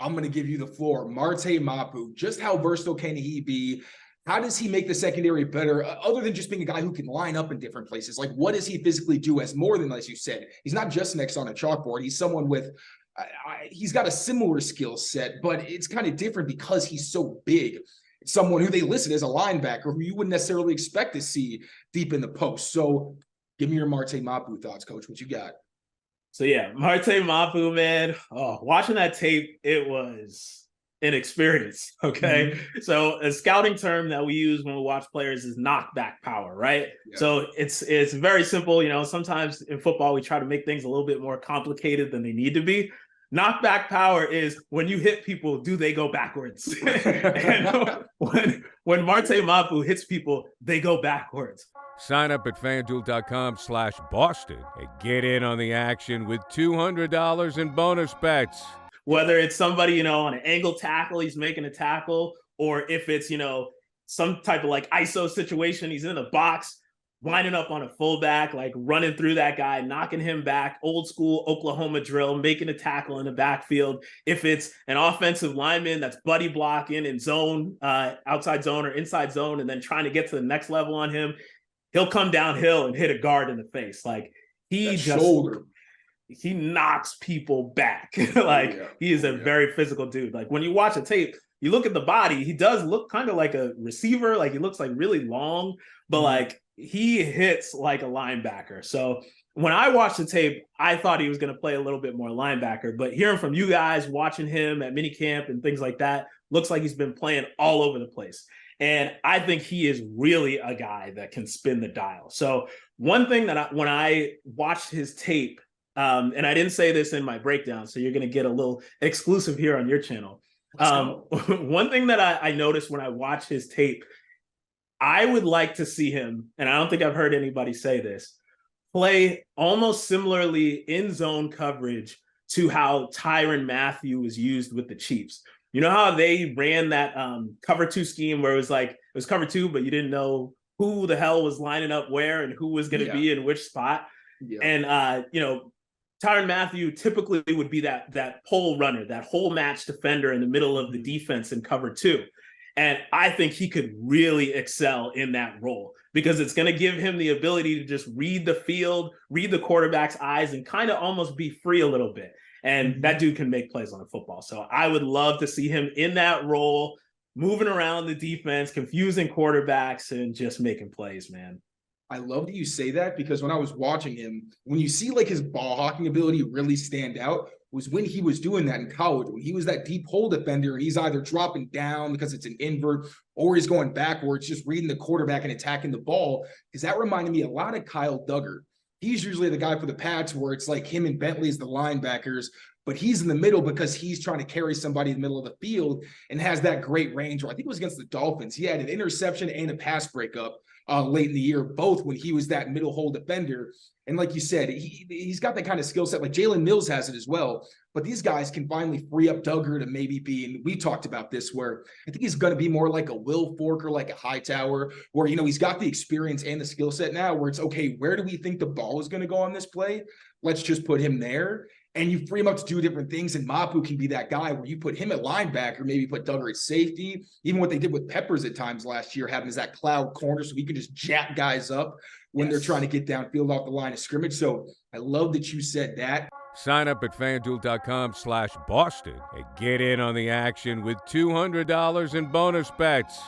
I'm going to give you the floor. Marte Mapu, just how versatile can he be? How does he make the secondary better, other than just being a guy who can line up in different places? Like, what does he physically do as more than, as you said, he's not just next on a chalkboard. He's someone with, he's got a similar skill set, but it's kind of different because he's so big. It's someone who they listed as a linebacker who you wouldn't necessarily expect to see deep in the post. So give me your Marte Mapu thoughts, Coach. What you got? So yeah, Marte Mapu, man. Oh, watching that tape, it was an experience. Okay. Mm-hmm. So a scouting term that we use when we watch players is knockback power, right? Yeah. So it's very simple. You know, sometimes in football, we try to make things a little bit more complicated than they need to be. Knockback power is when you hit people, do they go backwards? And when Marte Mapu hits people, they go backwards. Sign up at FanDuel.com/Boston and get in on the action with $200 in bonus bets. Whether it's somebody, you know, on an angle tackle, he's making a tackle, or if it's, you know, some type of like ISO situation, he's in the box, winding up on a fullback, like running through that guy, knocking him back, old school Oklahoma drill, making a tackle in the backfield. If it's an offensive lineman that's buddy blocking in zone, outside zone or inside zone, and then trying to get to the next level on him, he'll come downhill and hit a guard in the face. Like he knocks people back. He is a very physical dude. Like when you watch a tape, you look at the body, he does look kind of like a receiver. Like he looks like really long, but like he hits like a linebacker. So when I watched the tape, I thought he was going to play a little bit more linebacker, but hearing from you guys, watching him at minicamp and things like that, looks like he's been playing all over the place. And I think he is really a guy that can spin the dial. So one thing that when I watched his tape, and I didn't say this in my breakdown, so you're going to get a little exclusive here on your channel. One thing that I noticed when I watched his tape, I would like to see him, and I don't think I've heard anybody say this, play almost similarly in zone coverage to how Tyrann Mathieu was used with the Chiefs. You know how they ran that cover two scheme where it was cover two, but you didn't know who the hell was lining up where and who was going to be in which spot. Yeah. And, you know, Tyrann Mathieu typically would be that pole runner, that whole match defender in the middle of the defense in cover two. And I think he could really excel in that role because it's going to give him the ability to just read the field, read the quarterback's eyes, and kind of almost be free a little bit. And that dude can make plays on the football. So I would love to see him in that role, moving around the defense, confusing quarterbacks, and just making plays, man. I love that you say that because when I was watching him, when you see like his ball hawking ability really stand out was when he was doing that in college, when he was that deep hole defender and he's either dropping down because it's an invert or he's going backwards, just reading the quarterback and attacking the ball. Because that reminded me a lot of Kyle Duggar. He's usually the guy for the Pats where it's like him and Bentley as the linebackers, but he's in the middle because he's trying to carry somebody in the middle of the field and has that great range. Or I think it was against the Dolphins. He had an interception and a pass breakup late in the year, both when he was that middle hole defender. And like you said, he's got that kind of skill set. Like Jalen Mills has it as well. But these guys can finally free up Duggar to maybe be, and we talked about this, where I think he's going to be more like a Will Forker, like a Hightower, where, you know, he's got the experience and the skill set now where it's, okay, where do we think the ball is going to go on this play? Let's just put him there. And you free him up to do different things. And Mapu can be that guy where you put him at linebacker, maybe put Duggar at safety. Even what they did with Peppers at times last year, having as that cloud corner so he can just jack guys up when they're trying to get downfield off the line of scrimmage. So I love that you said that. Sign up at FanDuel.com/Boston and get in on the action with $200 in bonus bets.